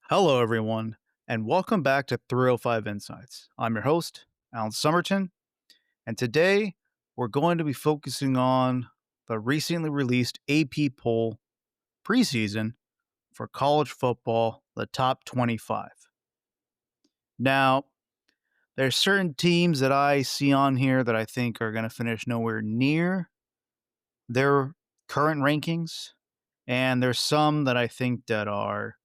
Hello, everyone, and welcome back to 305 Insights. I'm your host, Alan Somerton, and today we're going to be focusing on the recently released AP poll preseason for college football, the top 25. Now, there's certain teams that I see on here that I think are going to finish nowhere near their current rankings, and there's some that I think that are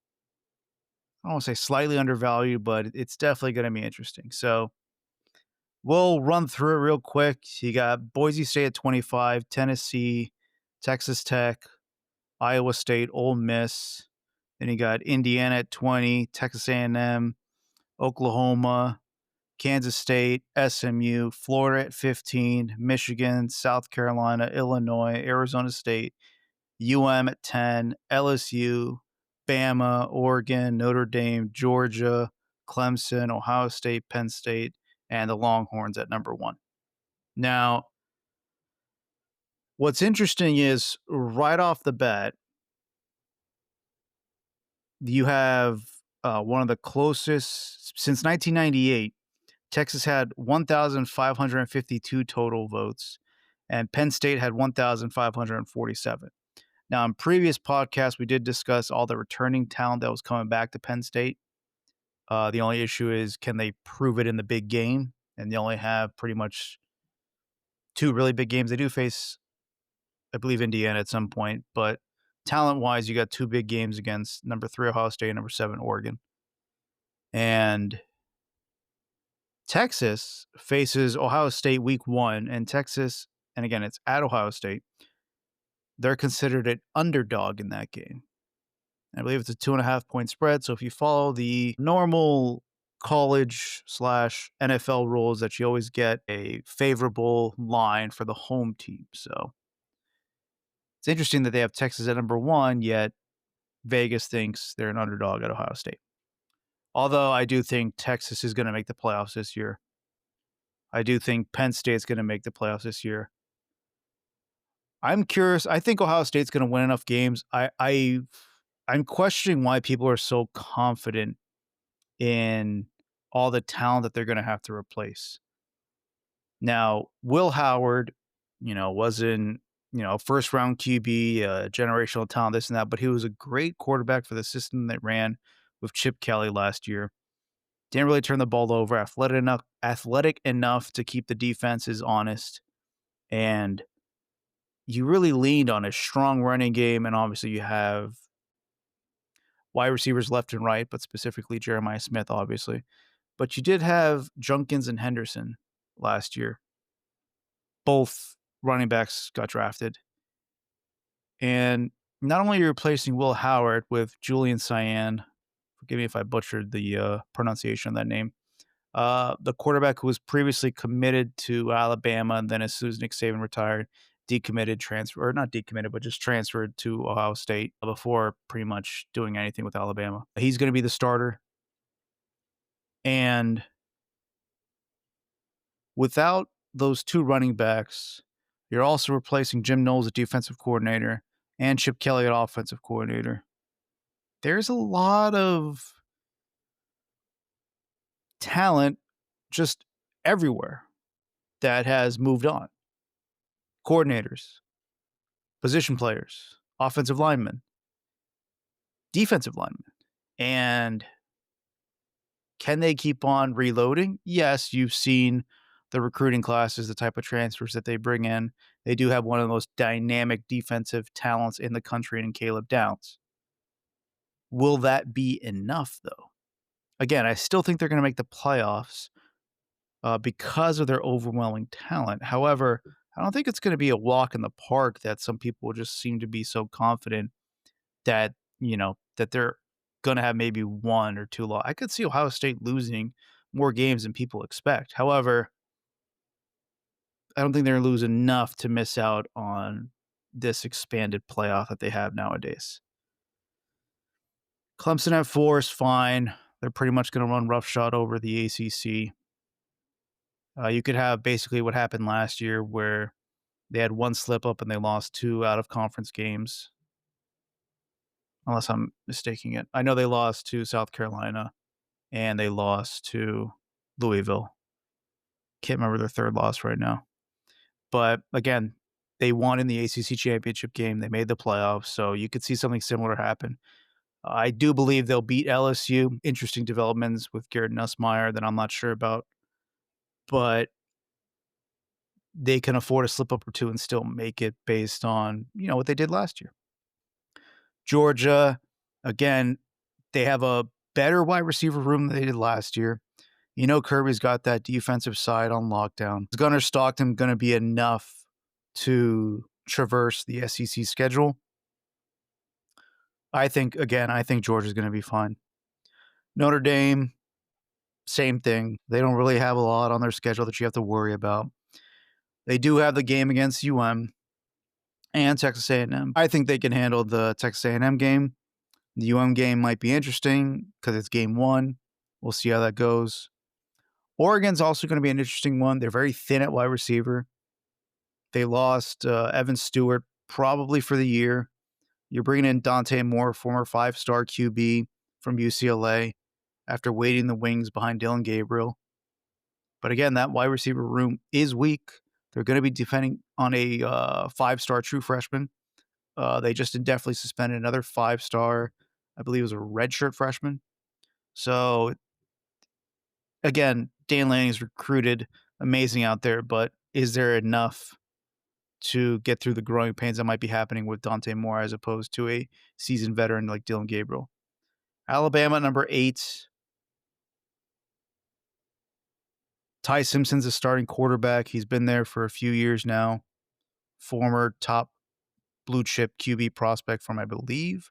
I don't want to say slightly undervalued, but it's definitely going to be interesting. So we'll run through it real quick. You got Boise State at 25, Tennessee, Texas Tech, Iowa State, Ole Miss. Then you got Indiana at 20, Texas A&M, Oklahoma, Kansas State, SMU, Florida at 15, Michigan, South Carolina, Illinois, Arizona State, at 10, LSU, Bama, Oregon, Notre Dame, Georgia, Clemson, Ohio State, Penn State, and the Longhorns at number 1. Now, what's interesting is right off the bat, you have one of the closest since 1998. Texas had 1,552 total votes, and Penn State had 1,547. Now, in previous podcasts, we did discuss all the returning talent that was coming back to Penn State. The only issue is, can they prove it in the big game? And they only have pretty much two really big games. They do face, I believe, Indiana at some point, but talent-wise, you got two big games against number 3 Ohio State and number 7 Oregon. And Texas faces Ohio State week 1, and Texas, and again, it's at Ohio State, they're considered an underdog in that game. I believe it's a 2.5 point spread. So if you follow the normal college/NFL rules that you always get a favorable line for the home team. So it's interesting that they have Texas at number 1, yet Vegas thinks they're an underdog at Ohio State. Although I do think Texas is going to make the playoffs this year. I do think Penn State's going to make the playoffs this year. I'm curious. I think Ohio State's going to win enough games. I'm questioning why people are so confident in all the talent that they're going to have to replace. Now, Will Howard, wasn't, first round QB, generational talent, this and that, but he was a great quarterback for the system that ran with Chip Kelly last year. Didn't really turn the ball over, athletic enough to keep the defenses honest. And you really leaned on a strong running game. And obviously you have wide receivers left and right, but specifically Jeremiah Smith, obviously. But you did have Junkins and Henderson last year. Both running backs got drafted. And not only are you replacing Will Howard with Julian Cyan, forgive me if I butchered the pronunciation of that name, the quarterback who was previously committed to Alabama, and then as soon as Nick Saban retired, not decommitted, but just transferred to Ohio State before pretty much doing anything with Alabama. He's going to be the starter. And without those two running backs, you're also replacing Jim Knowles, at defensive coordinator, and Chip Kelly, at offensive coordinator. There's a lot of talent just everywhere that has moved on. Coordinators, position players, offensive linemen, defensive linemen. And can they keep on reloading? Yes, you've seen the recruiting classes, the type of transfers that they bring in. They do have one of the most dynamic defensive talents in the country in Caleb Downs. Will that be enough, though? Again, I still think they're going to make the playoffs because of their overwhelming talent. However, I don't think it's going to be a walk in the park that some people just seem to be so confident that, that they're going to have maybe one or two I could see Ohio State losing more games than people expect. However, I don't think they're going to lose enough to miss out on this expanded playoff that they have nowadays. Clemson at 4 is fine. They're pretty much going to run roughshod over the ACC. You could have basically what happened last year where they had one slip up and they lost 2 out of conference games. unless I'm mistaking it. I know they lost to South Carolina and they lost to Louisville. Can't remember their third loss right now. But again, they won in the ACC championship game. They made the playoffs, so you could see something similar happen. I do believe they'll beat LSU. Interesting developments with Garrett Nussmeier that I'm not sure about, but they can afford a slip up or two and still make it based on, what they did last year. Georgia, again, they have a better wide receiver room than they did last year. Kirby's got that defensive side on lockdown. Is Gunnar Stockton going to be enough to traverse the SEC schedule? I think Georgia's going to be fine. Notre Dame, same thing. They don't really have a lot on their schedule that you have to worry about. They do have the game against UM and Texas A&M. I think they can handle the Texas A&M game. The UM game might be interesting because it's game one. We'll see how that goes. Oregon's also going to be an interesting one. They're very thin at wide receiver. They lost Evan Stewart probably for the year. You're bringing in Dante Moore, former 5-star QB from UCLA, after waiting the wings behind Dylan Gabriel. But again, that wide receiver room is weak. They're going to be depending on a 5-star true freshman. They just indefinitely suspended another 5-star, I believe it was a redshirt freshman. So again, Dan Lanning's recruited amazing out there, but is there enough to get through the growing pains that might be happening with Dante Moore as opposed to a seasoned veteran like Dylan Gabriel? Alabama, number 8. Ty Simpson's a starting quarterback. He's been there for a few years now. Former top blue chip QB prospect from, I believe,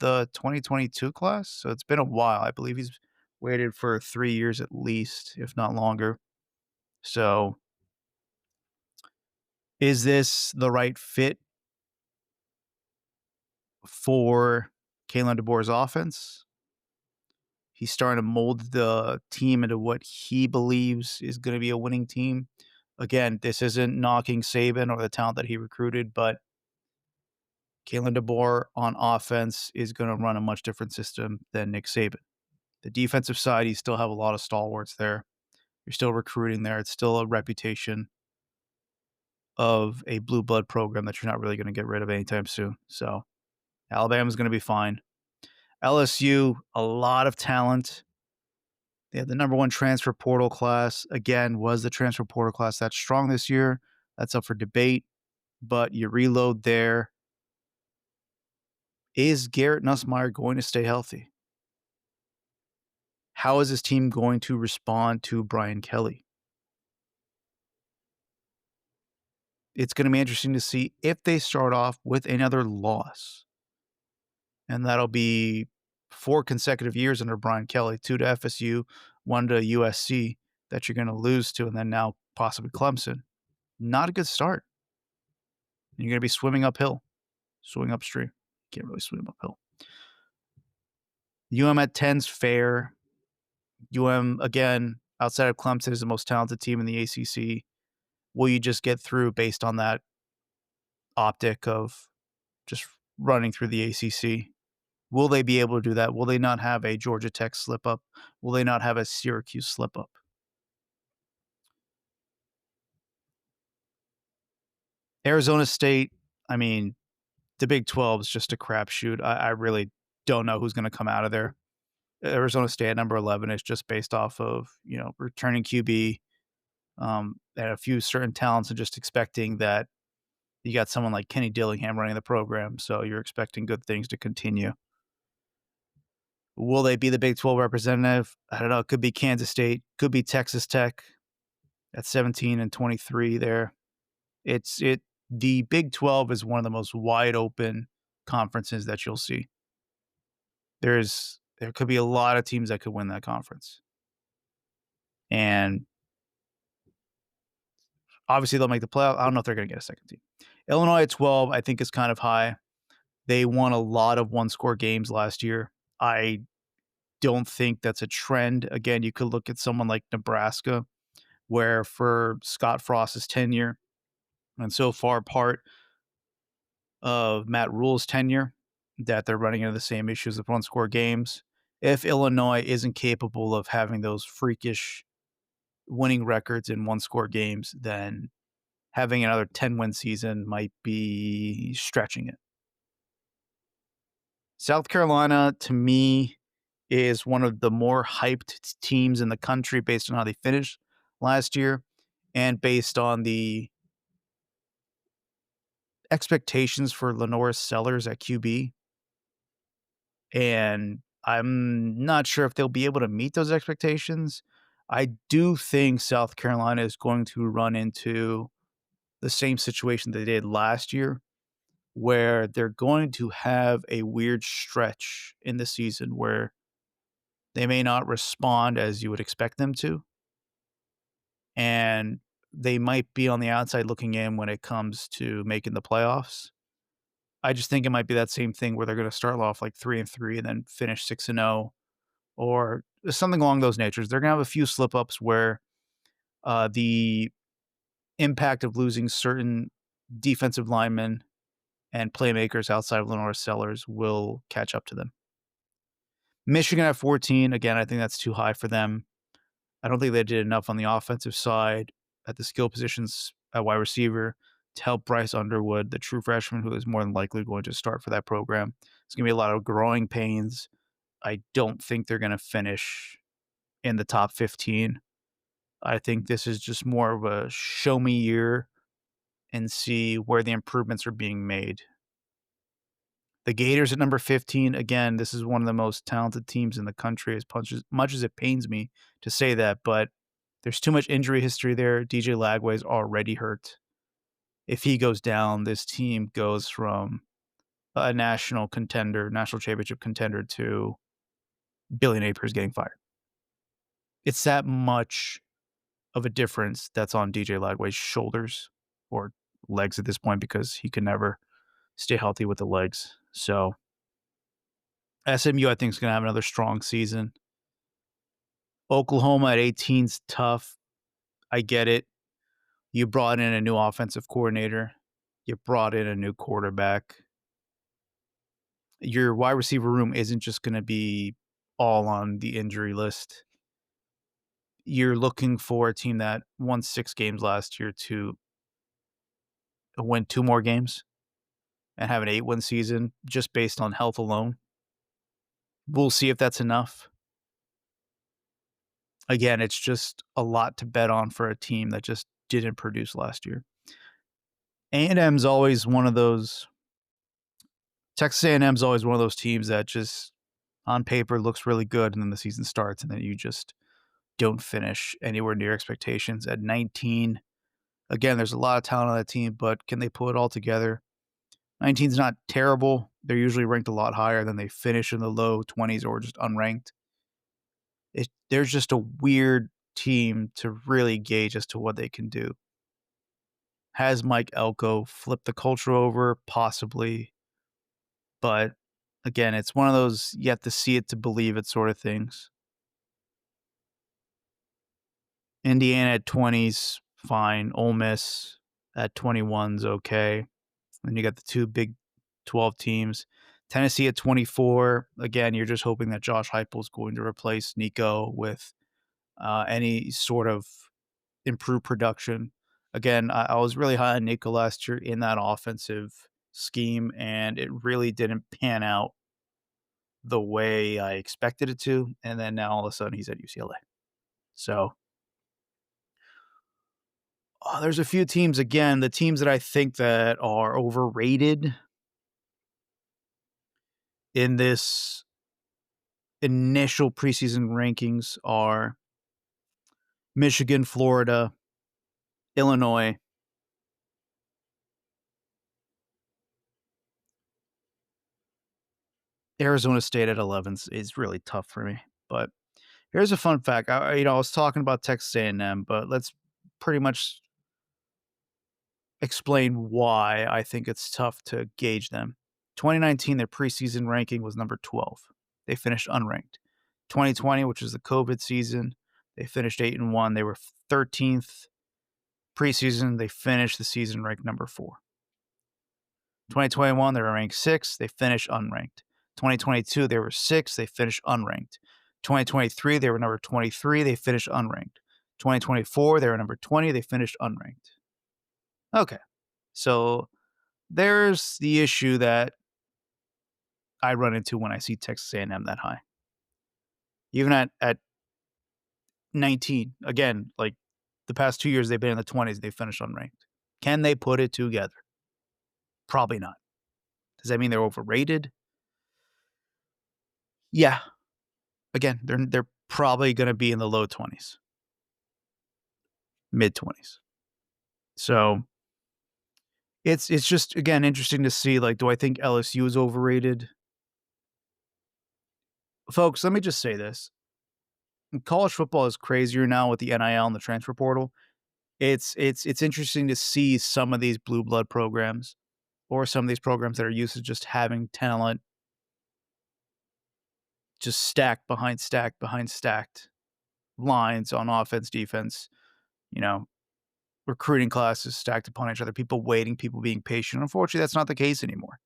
the 2022 class. So it's been a while. I believe he's waited for 3 years at least, if not longer. So is this the right fit for Kalen DeBoer's offense? He's starting to mold the team into what he believes is going to be a winning team. Again, this isn't knocking Saban or the talent that he recruited, but Kalen DeBoer on offense is going to run a much different system than Nick Saban. The defensive side, you still have a lot of stalwarts there. You're still recruiting there. It's still a reputation of a blue blood program that you're not really going to get rid of anytime soon. So Alabama's going to be fine. LSU, a lot of talent. They have the number 1 transfer portal class. Again, was the transfer portal class that strong this year? That's up for debate, but you reload there. Is Garrett Nussmeier going to stay healthy? How is his team going to respond to Brian Kelly? It's going to be interesting to see if they start off with another loss. And that'll be 4 consecutive years under Brian Kelly, 2 to FSU, 1 to USC that you're going to lose to, and then now possibly Clemson. Not a good start. You're going to be swimming uphill, swimming upstream. Can't really swim uphill. UM at 10's fair. UM, again, outside of Clemson, is the most talented team in the ACC. Will you just get through based on that optic of just running through the ACC? Will they be able to do that? Will they not have a Georgia Tech slip up? Will they not have a Syracuse slip up? Arizona State, I mean, the Big 12 is just a crapshoot. I really don't know who's going to come out of there. Arizona State at number 11 is just based off of, returning QB and a few certain talents and just expecting that you got someone like Kenny Dillingham running the program. So you're expecting good things to continue. Will they be the Big 12 representative? I don't know. It could be Kansas State, could be Texas Tech at 17 and 23 there. The Big 12 is one of the most wide open conferences that you'll see. There could be a lot of teams that could win that conference. And obviously they'll make the playoff. I don't know if they're going to get a second team. Illinois at 12, I think is kind of high. They won a lot of one-score games last year. I don't think that's a trend. Again, you could look at someone like Nebraska, where for Scott Frost's tenure, and so far part of Matt Rule's tenure, that they're running into the same issues with one-score games. If Illinois isn't capable of having those freakish winning records in one-score games, then having another 10-win season might be stretching it. South Carolina, to me, is one of the more hyped teams in the country based on how they finished last year and based on the expectations for Lenore Sellers at QB. And I'm not sure if they'll be able to meet those expectations. I do think South Carolina is going to run into the same situation they did last year, where they're going to have a weird stretch in the season where they may not respond as you would expect them to. And they might be on the outside looking in when it comes to making the playoffs. I just think it might be that same thing where they're going to start off like 3-3 and then finish 6-0 or something along those natures. They're going to have a few slip ups where the impact of losing certain defensive linemen and playmakers outside of Lenore Sellers will catch up to them. Michigan at 14, again, I think that's too high for them. I don't think they did enough on the offensive side at the skill positions at wide receiver to help Bryce Underwood, the true freshman who is more than likely going to start for that program. It's going to be a lot of growing pains. I don't think they're going to finish in the top 15. I think this is just more of a show me year and see where the improvements are being made. The Gators at number 15, again, this is one of the most talented teams in the country, as much as it pains me to say that, but there's too much injury history there. DJ Lagway is already hurt. If he goes down, this team goes from a national championship contender to Billy Napier's getting fired. It's that much of a difference that's on DJ Lagway's shoulders or legs at this point because he can never stay healthy with the legs. So SMU, I think, is going to have another strong season. Oklahoma at 18 is tough. I get it. You brought in a new offensive coordinator. You brought in a new quarterback. Your wide receiver room isn't just going to be all on the injury list. You're looking for a team that won 6 games last year to win 2 more games and have an 8-win season just based on health alone. We'll see if that's enough. Again, it's just a lot to bet on for a team that just didn't produce last year. A&M's always one of those Texas A&M's always one of those teams that just on paper looks really good and then the season starts and then you just don't finish anywhere near expectations. At 19, again, there's a lot of talent on that team, but can they pull it all together? 19 is not terrible. They're usually ranked a lot higher than they finish in the low 20s or just unranked. There's just a weird team to really gauge as to what they can do. Has Mike Elko flipped the culture over? Possibly. But again, it's one of those you have to see it to believe it sort of things. Indiana at 20's fine. Ole Miss at 21's okay. Then you got the 2 Big 12 teams. Tennessee at 24. Again, you're just hoping that Josh Heupel is going to replace Nico with any sort of improved production. Again, I was really high on Nico last year in that offensive scheme, and it really didn't pan out the way I expected it to. And then now all of a sudden he's at UCLA. So there's a few teams, again, the teams that I think that are overrated in this initial preseason rankings are Michigan, Florida, Illinois, Arizona State at 11 is really tough for me. But here's a fun fact. I was talking about Texas A&M, but let's pretty much explain why I think it's tough to gauge them. 2019, their preseason ranking was number 12. They finished unranked. 2020, which was the COVID season, they finished 8-1. They were 13th. Preseason, they finished the season ranked number 4. 2021, they were ranked 6th, they finished unranked. 2022, they were 6th, they finished unranked. 2023, they were number 23, they finished unranked. 2024, they were number 20, they finished unranked. Okay, so there's the issue that I run into when I see Texas A&M that high. Even at 19, again, like the past 2 years, they've been in the 20s, they finished unranked. Can they put it together? Probably not. Does that mean they're overrated? Yeah. Again, they're probably gonna be in the low 20s, mid 20s. So it's just again interesting to see, like, do I think LSU is overrated? Folks, let me just say this. College football is crazier now with the NIL and the transfer portal. It's interesting to see some of these blue blood programs or some of these programs that are used to just having talent just stacked behind stacked lines on offense, defense, you know, recruiting classes stacked upon each other, people waiting, people being patient. Unfortunately, that's not the case anymore.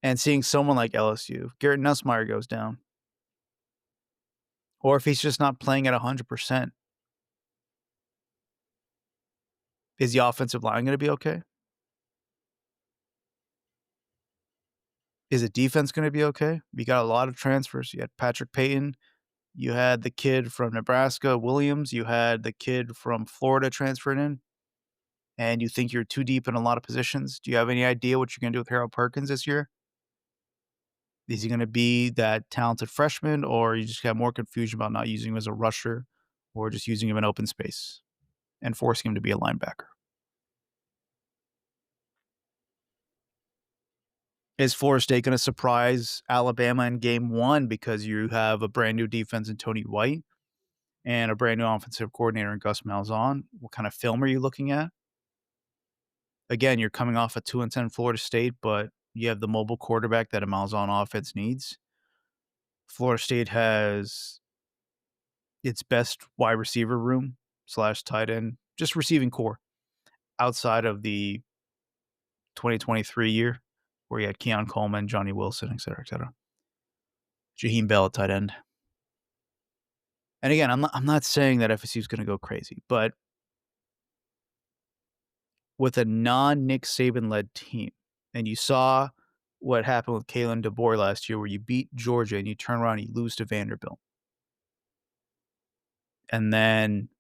And seeing someone like LSU, Garrett Nussmeier goes down, or if he's just not playing at 100%, is the offensive line going to be okay? Is the defense going to be okay? You got a lot of transfers. You had Patrick Payton. You had the kid from Nebraska, Williams. You had the kid from Florida transferred in. And you think you're too deep in a lot of positions. Do you have any idea what you're going to do with Harold Perkins this year? Is he going to be that talented freshman, or you just got more confusion about not using him as a rusher or just using him in open space and forcing him to be a linebacker? Is Florida State going to surprise Alabama in game one because you have a brand new defense in Tony White and a brand new offensive coordinator in Gus Malzahn? What kind of film are you looking at? Again, you're coming off a 2-10 Florida State, but you have the mobile quarterback that a Malzahn offense needs. Florida State has its best wide receiver room / tight end, just receiving core outside of the 2023 year where you had Keon Coleman, Johnny Wilson, et cetera, et cetera. Jaheim Bell at tight end. And again, I'm not saying that FSU is going to go crazy, but with a non-Nick Saban-led team, and you saw what happened with Kalen DeBoer last year where you beat Georgia and you turn around and you lose to Vanderbilt. And then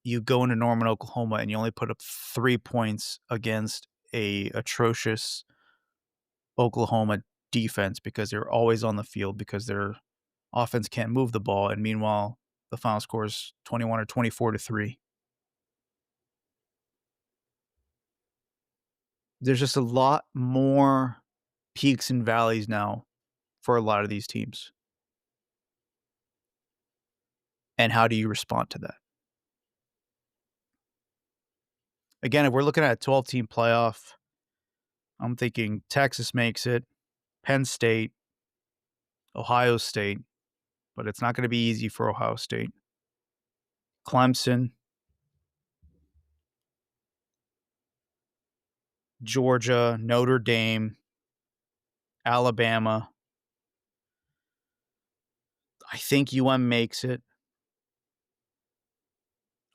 you go into Norman, Oklahoma, and you only put up 3 points against a atrocious Oklahoma defense because they're always on the field because their offense can't move the ball. And meanwhile, the final score is 21 or 24-3. There's just a lot more peaks and valleys now for a lot of these teams. And how do you respond to that? Again, if we're looking at a 12-team playoff, I'm thinking Texas makes it, Penn State, Ohio State, but it's not going to be easy for Ohio State. Clemson, Georgia, Notre Dame, Alabama. I think UM makes it.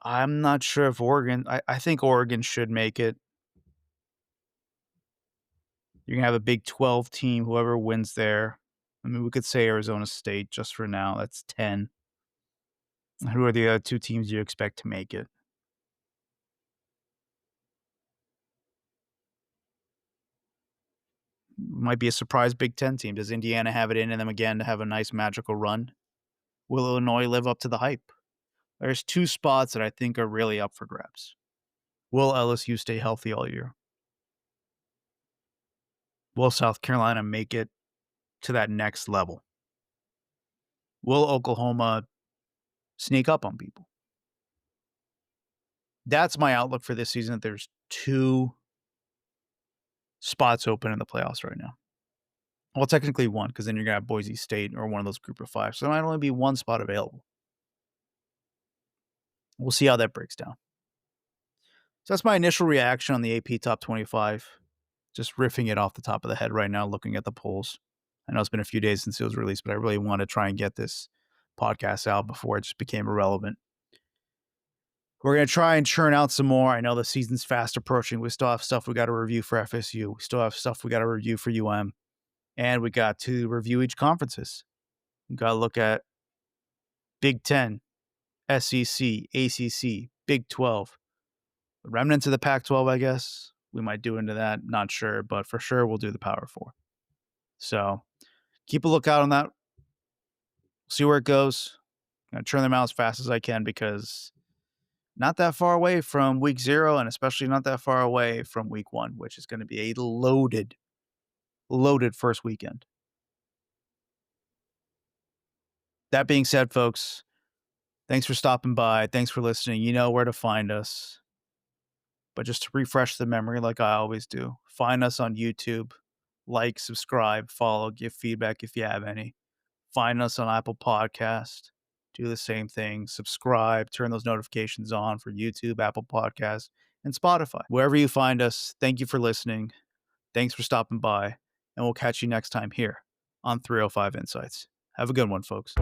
I'm not sure if Oregon, I think Oregon should make it. You're going to have a Big 12 team, whoever wins there. I mean, we could say Arizona State just for now. That's 10. Who are the other two teams you expect to make it? Might be a surprise Big 10 team. Does Indiana have it in them again to have a nice magical run? Will Illinois live up to the hype? There's two spots that I think are really up for grabs. Will LSU stay healthy all year? Will South Carolina make it to that next level? Will Oklahoma sneak up on people? That's my outlook for this season. There's two spots open in the playoffs right now. Well, technically one, because then you're going to have Boise State or one of those group of five. So there might only be one spot available. We'll see how that breaks down. So that's my initial reaction on the AP Top 25. Just riffing it off the top of the head right now, looking at the polls. I know it's been a few days since it was released, but I really want to try and get this podcast out before it just became irrelevant. We're going to try and churn out some more. I know the season's fast approaching. We still have stuff we got to review for FSU. We still have stuff we got to review for UM. And we got to review each conferences. We got to look at Big 10, SEC, ACC, Big 12, the remnants of the Pac 12, I guess. We might do into that. Not sure, but for sure we'll do the Power 4. So keep a lookout on that. See where it goes. I'm going to churn them out as fast as I can because not that far away from week 0 and especially not that far away from week 1, which is going to be a loaded first weekend. That being said, folks, thanks for stopping by. Thanks for listening. You know where to find us. But just to refresh the memory like I always do, find us on YouTube, like, subscribe, follow, give feedback if you have any. Find us on Apple Podcast. Do the same thing. Subscribe, turn those notifications on for YouTube, Apple Podcasts, and Spotify. Wherever you find us, thank you for listening. Thanks for stopping by, and we'll catch you next time here on 305 Insights. Have a good one, folks.